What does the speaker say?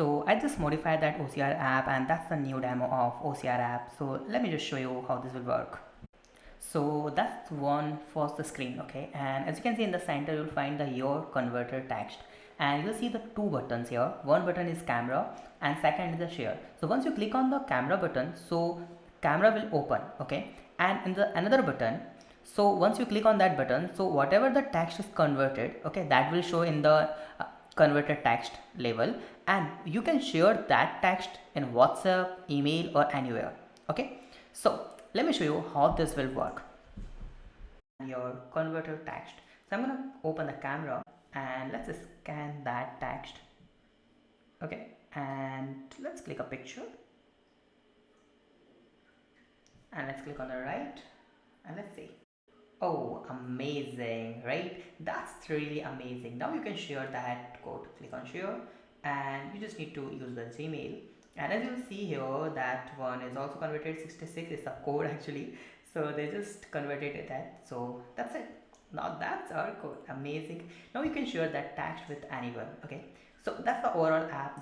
So I just modified that OCR app, and that's the new demo of OCR app. So let me just show you how this will work. So that's one for the screen, okay, and as you can see in the center you'll find the your converter text, and you'll see the two buttons here. One button is camera and second is the share. So once you click on the camera button, so camera will open, okay, and in the another button, so once you click on that button, so whatever the text is converted, okay, that will show in the converted text label, and you can share that text in WhatsApp, email, or anywhere, okay. So let me show you how this will work. Your converter text. So I'm gonna open the camera and let's scan that text. Okay, and let's click a picture and let's click on the right and let's see. Oh, amazing, right? That's really amazing. Now you can share that code. Click on share and you just need to use the Gmail. And as you see here, that one is also converted. 66 is the code actually. So they just converted it that. So that's it. Now that's our code. Amazing. Now you can share that text with anyone. Okay. So that's the overall app.